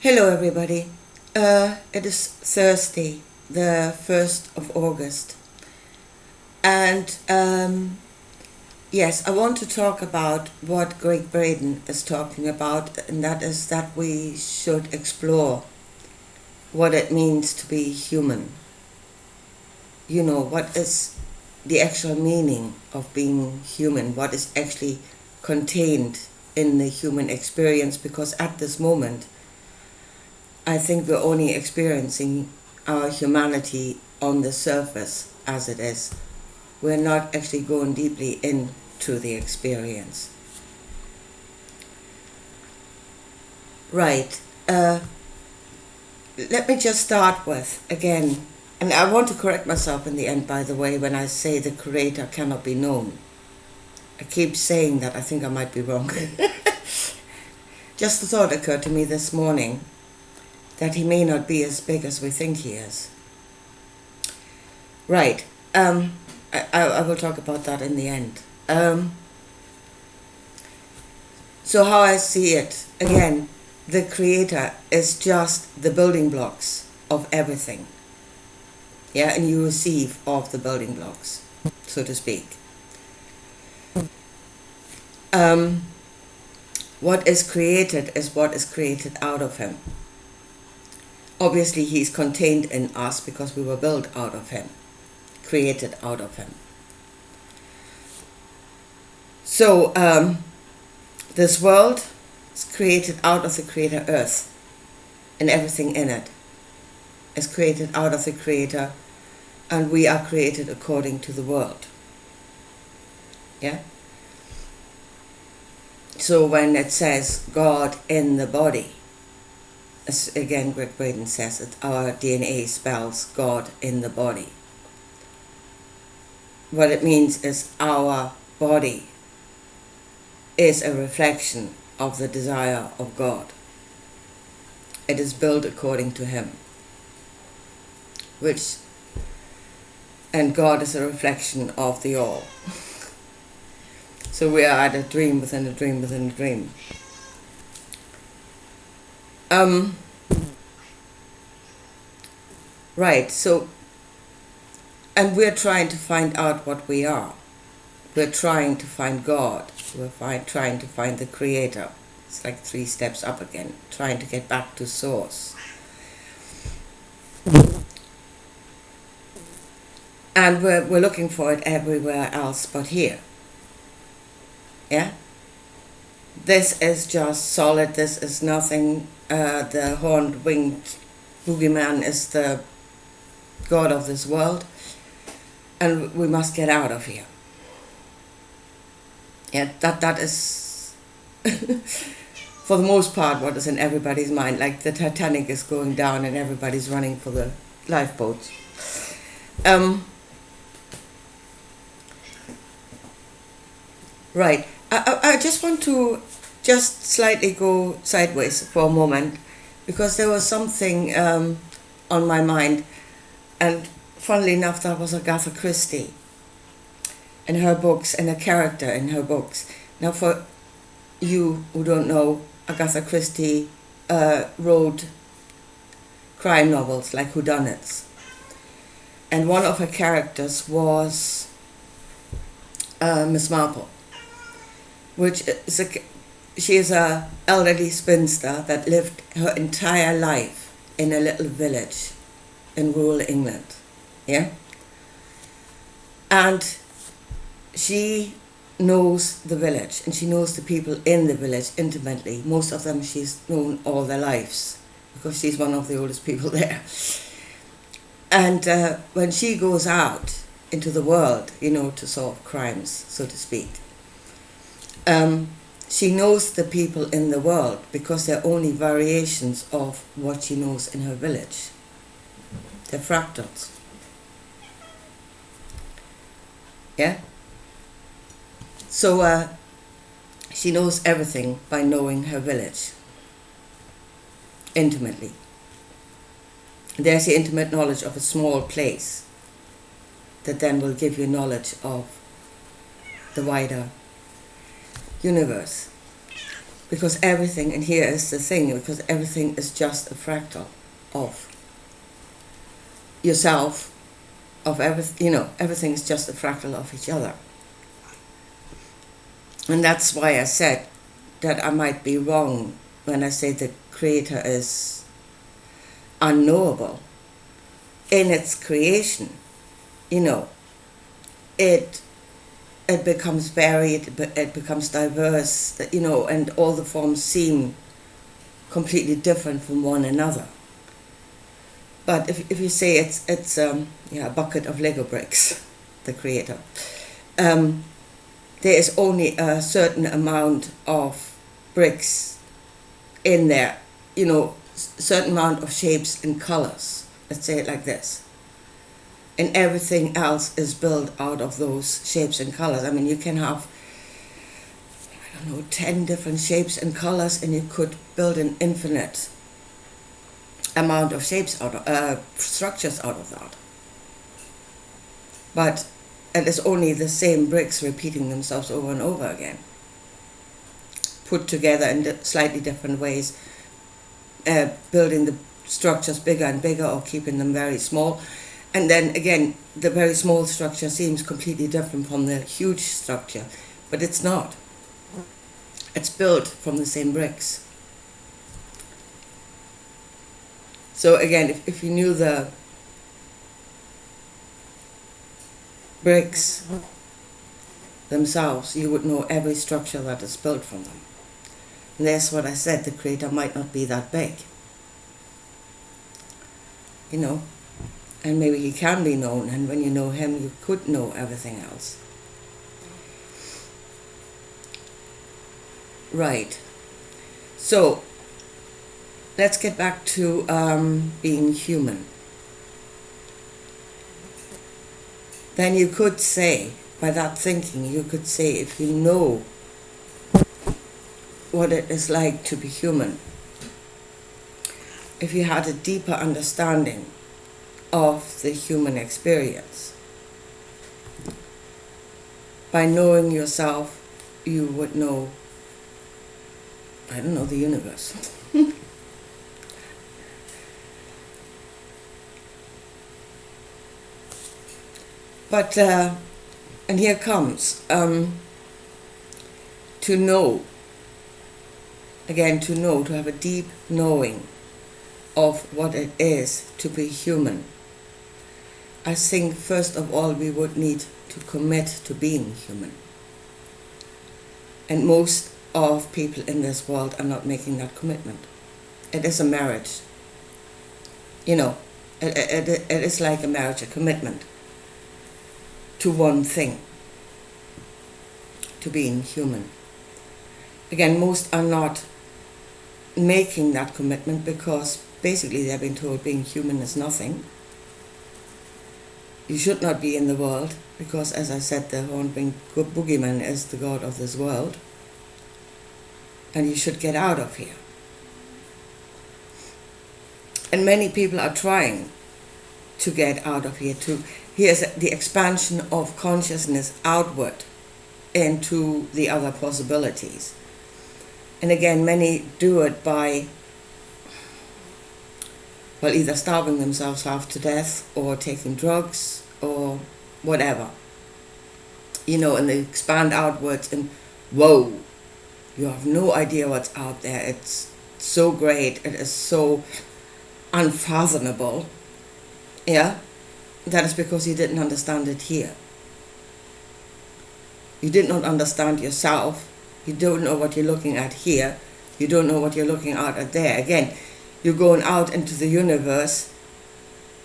Hello, everybody. It is Thursday, the 1st of August. And yes, I want to talk about what Greg Braden is talking about, and that is that we should explore what it means to be human. You know, what is the actual meaning of being human? What is actually contained in the human experience? Because at this moment, I think we're only experiencing our humanity on the surface as it is. We're not actually going deeply into the experience. Right. Let me just start with, again, and I want to correct myself in the end, by the way, when I say the Creator cannot be known. I keep saying that. I think I might be wrong. Just a thought occurred to me this morning that he may not be as big as we think he is. Right. I will talk about that in the end. So how I see it, again, the Creator is just the building blocks of everything. Yeah, and you receive of the building blocks, so to speak. What is created is what is created out of him. Obviously, he's contained in us because we were built out of him, created out of him. So, this world is created out of the Creator Earth, and everything in it is created out of the Creator, and we are created according to the world. Yeah? So when it says God in the body, as again Greg Braden says that our DNA spells God in the body. What it means is our body is a reflection of the desire of God. It is built according to Him. And God is a reflection of the all. So we are at a dream within a dream within a dream. Right, so, and we're trying to find out what we are. We're trying to find God. We're trying to find the Creator. It's like 3 steps up again, trying to get back to source. And we're looking for it everywhere else but here. Yeah? This is just solid, this is nothing. The horned winged boogeyman is the God of this world, and we must get out of here. Yeah, that is for the most part what is in everybody's mind. Like the Titanic is going down and everybody's running for the lifeboats. Right. I just want to just slightly go sideways for a moment, because there was something on my mind, and funnily enough that was Agatha Christie and her books and a character in her books. Now for you who don't know, Agatha Christie wrote crime novels like whodunits, and one of her characters was Miss Marple, which is she is a elderly spinster that lived her entire life in a little village in rural England. Yeah? And she knows the village, and she knows the people in the village intimately. Most of them she's known all their lives, because she's one of the oldest people there. And when she goes out into the world, to solve crimes, so to speak, she knows the people in the world because they're only variations of what she knows in her village. They're fractals. Yeah? So she knows everything by knowing her village intimately. There's the intimate knowledge of a small place that then will give you knowledge of the wider universe. Because everything, and here is the thing, because everything is just a fractal of yourself, of everything, everything is just a fractal of each other. And that's why I said that I might be wrong when I say the Creator is unknowable. In its creation, it becomes varied, it becomes diverse, and all the forms seem completely different from one another. But if you say it's a bucket of Lego bricks, the Creator, there is only a certain amount of bricks in there, certain amount of shapes and colors. Let's say it like this. And everything else is built out of those shapes and colors. I mean, you can have, 10 different shapes and colors, and you could build an infinite amount of shapes structures out of that. But it is only the same bricks repeating themselves over and over again, put together in slightly different ways, building the structures bigger and bigger or keeping them very small. And then again, the very small structure seems completely different from the huge structure, but it's not. It's built from the same bricks. So again, if you knew the bricks themselves, you would know every structure that is built from them. And that's what I said, the Creator might not be that big. And maybe he can be known, and when you know him, you could know everything else. Right. So, let's get back to being human. Then you could say, by that thinking, you could say, if you know what it is like to be human, if you had a deeper understanding of the human experience, by knowing yourself, you would know, the universe. But, and here comes, to know, again, to have a deep knowing of what it is to be human. I think first of all we would need to commit to being human. And most of people in this world are not making that commitment. It is a marriage. It is like a marriage, a commitment to one thing, to being human. Again, most are not making that commitment because basically they've been told being human is nothing. You should not be in the world because, as I said, the horned-winged boogeyman is the god of this world, and you should get out of here. And many people are trying to get out of here. Here's the expansion of consciousness outward into the other possibilities. And again, many do it by, either starving themselves half to death or taking drugs or whatever. And they expand outwards and whoa, you have no idea what's out there. It's so great. It is so unfathomable. Yeah? That is because you didn't understand it here. You did not understand yourself. You don't know what you're looking at here. You don't know what you're looking at there. Again, you're going out into the universe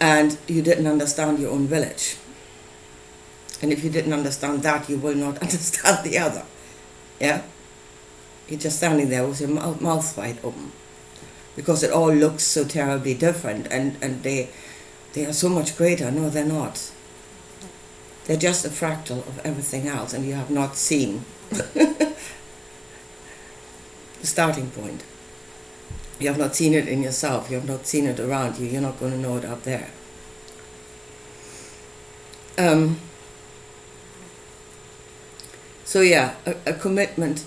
and you didn't understand your own village. And if you didn't understand that, you will not understand the other. Yeah? You're just standing there with your mouth wide open. Because it all looks so terribly different and they are so much greater. No, they're not. They're just a fractal of everything else, and you have not seen the starting point. You have not seen it in yourself. You have not seen it around you. You're not going to know it up there. So yeah, a commitment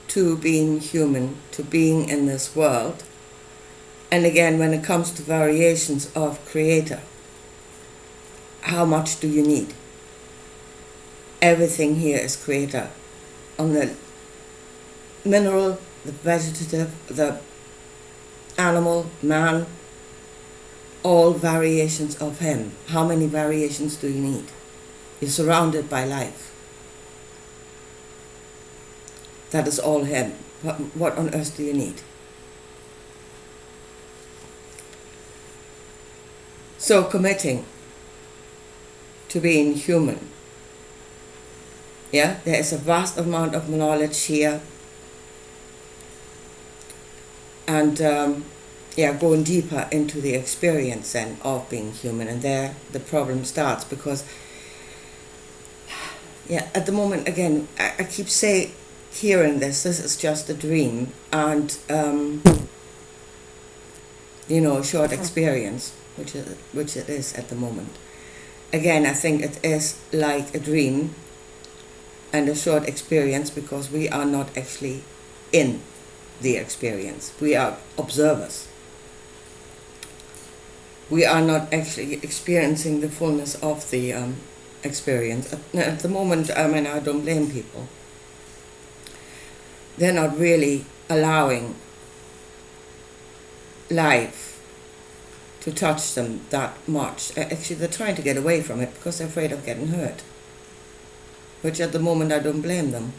to being human, to being in this world. And again, when it comes to variations of creator, how much do you need? Everything here is creator. On the mineral, the vegetative, the animal, man, all variations of him. How many variations do you need? You're surrounded by life. That is all him. What on earth do you need? So committing to being human. Yeah, there is a vast amount of knowledge here. And going deeper into the experience then of being human. And there the problem starts because, at the moment, again, I keep hearing this is just a dream and, a short experience, which it is at the moment. Again, I think it is like a dream and a short experience because we are not actually in the experience. We are observers. We are not actually experiencing the fullness of the experience. At the moment, I don't blame people. They're not really allowing life to touch them that much. Actually, they're trying to get away from it because they're afraid of getting hurt. Which at the moment, I don't blame them.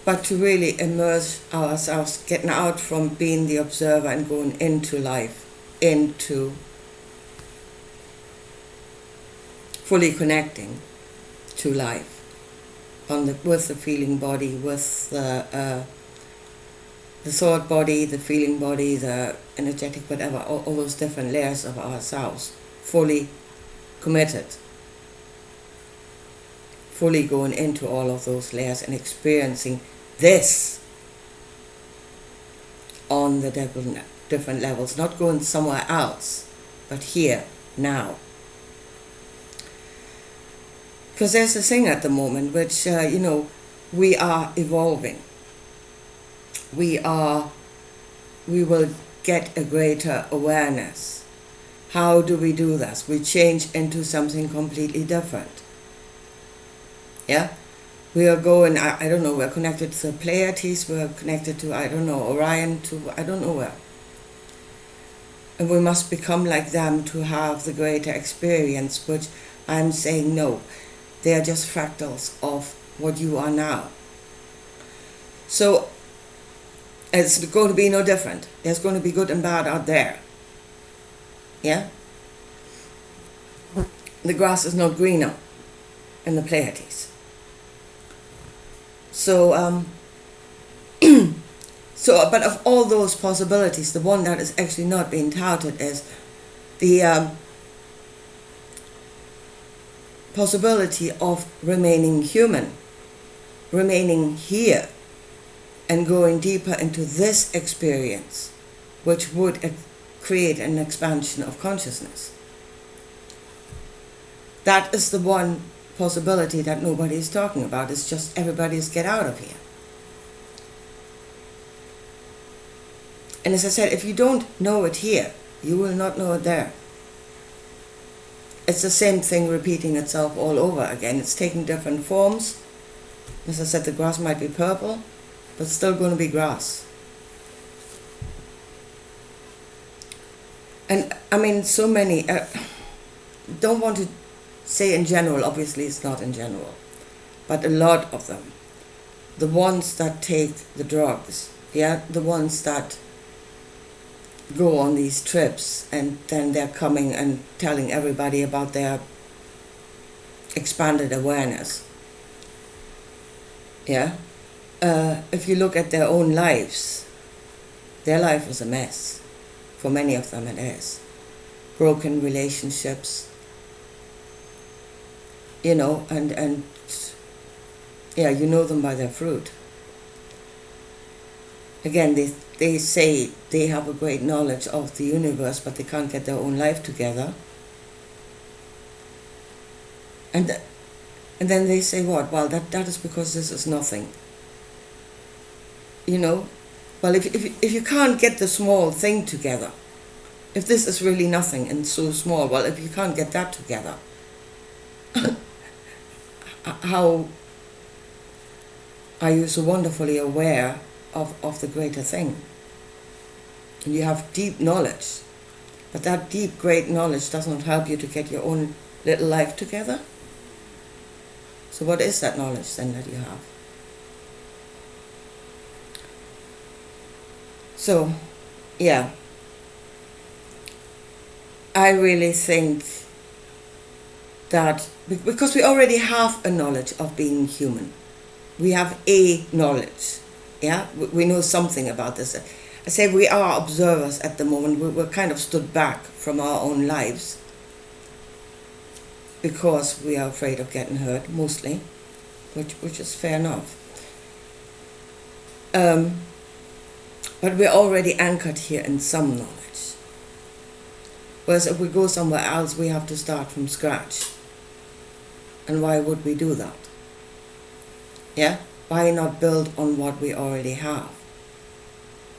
But to really immerse ourselves, getting out from being the observer and going into life, into fully connecting to life, with the feeling body, with the thought body, the feeling body, the energetic whatever, all those different layers of ourselves, fully committed. Fully going into all of those layers and experiencing this on the different levels, not going somewhere else, but here, now. Because there's a thing at the moment which, we are evolving. We will get a greater awareness. How do we do this? We change into something completely different. Yeah, we are going, I don't know, we're connected to the Pleiades, we're connected to, Orion, to I don't know where. And we must become like them to have the greater experience, which I'm saying no. They are just fractals of what you are now. So it's going to be no different. There's going to be good and bad out there. Yeah? The grass is not greener in the Pleiades. So, but of all those possibilities, the one that is actually not being touted is the possibility of remaining human, remaining here, and going deeper into this experience, which would create an expansion of consciousness. That is the one possibility that nobody is talking about. It's just everybody's get out of here. And as I said, if you don't know it here, you will not know it there. It's the same thing repeating itself all over again. It's taking different forms. As I said, the grass might be purple, but it's still going to be grass. And so many, don't want to say in general, obviously it's not in general, but a lot of them, the ones that take the drugs, the ones that go on these trips and then they're coming and telling everybody about their expanded awareness. If you look at their own lives, their life is a mess. For many of them it is. Broken relationships, and you know them by their fruit. Again, they say they have a great knowledge of the universe, but they can't get their own life together. And And then they say what? Well, that is because this is nothing. You know? Well, if you can't get the small thing together, if this is really nothing and so small, well, if you can't get that together, how are you so wonderfully aware of the greater thing? And you have deep knowledge, but that deep, great knowledge does not help you to get your own little life together. So what is that knowledge then that you have? So, yeah, I really think that because we already have a knowledge of being human, we have a knowledge, yeah, we know something about this. I say we are observers at the moment. We're kind of stood back from our own lives because we are afraid of getting hurt, mostly, which is fair enough. But we're already anchored here in some knowledge. Whereas if we go somewhere else, we have to start from scratch. And why would we do that? Yeah? Why not build on what we already have?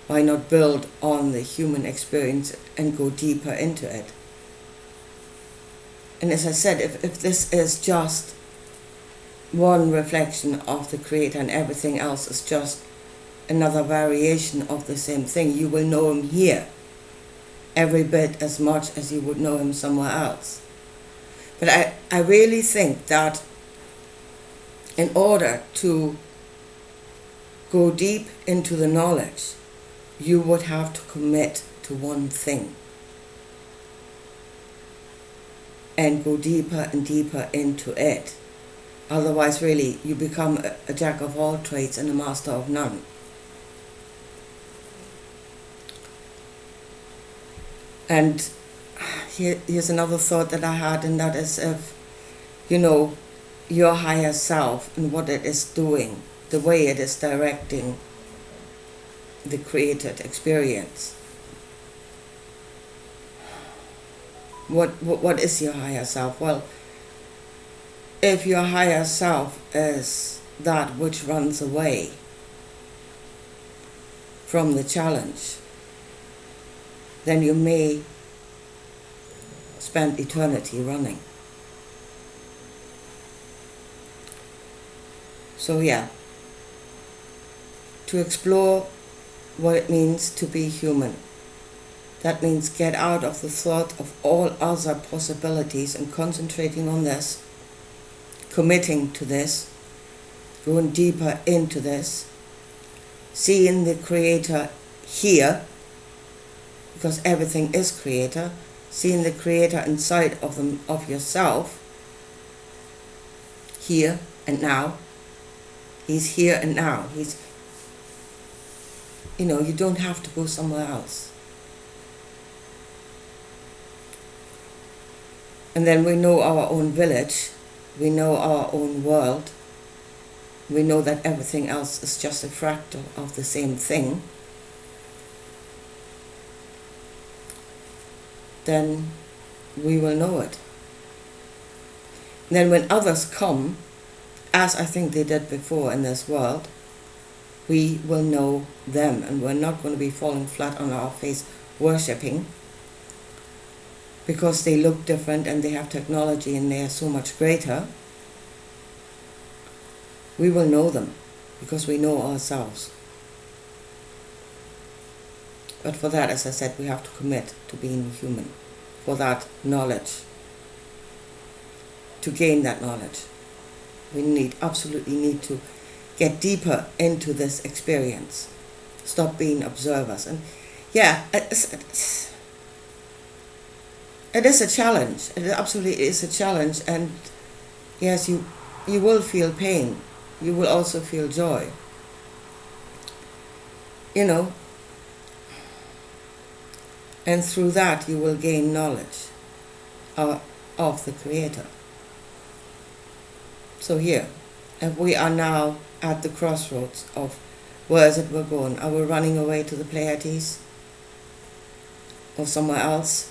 Why not build on the human experience and go deeper into it? And as I said, if this is just one reflection of the Creator and everything else is just another variation of the same thing, you will know Him here every bit as much as you would know Him somewhere else. But I really think that in order to go deep into the knowledge, you would have to commit to one thing and go deeper and deeper into it. Otherwise, really, you become a jack of all trades and a master of none. And here's another thought that I had, and that is if, your higher self and what it is doing, the way it is directing the created experience. What is your higher self? Well, if your higher self is that which runs away from the challenge, then you may spend eternity running. So yeah, to explore what it means to be human. That means get out of the thought of all other possibilities and concentrating on this, committing to this, going deeper into this, seeing the Creator here, because everything is Creator, seeing the Creator inside of yourself, here and now. He's here and now. You don't have to go somewhere else. And then we know our own village, we know our own world, we know that everything else is just a fractal of the same thing. Then we will know it. And then when others come, as I think they did before in this world, we will know them, and we're not going to be falling flat on our face worshipping because they look different and they have technology and they are so much greater. We will know them because we know ourselves. But for that, as I said, we have to commit to being human, for that knowledge. To gain that knowledge, we absolutely need to get deeper into this experience. Stop being observers. And yeah, it is a challenge. It absolutely is a challenge. And yes, you will feel pain. You will also feel joy. And through that you will gain knowledge of the Creator. So here, if we are now at the crossroads of where is it we're going? Are we running away to the Pleiades or somewhere else?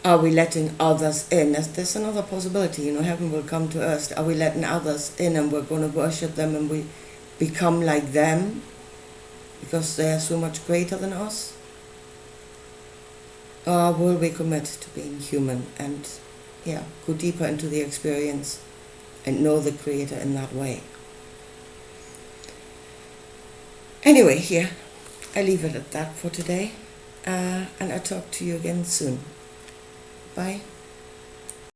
Are we letting others in? There's another possibility, heaven will come to earth. Are we letting others in and we're going to worship them and we become like them because they are so much greater than us? Or will we commit to being human and go deeper into the experience and know the Creator in that way? Anyway, I leave it at that for today, and I'll talk to you again soon. Bye.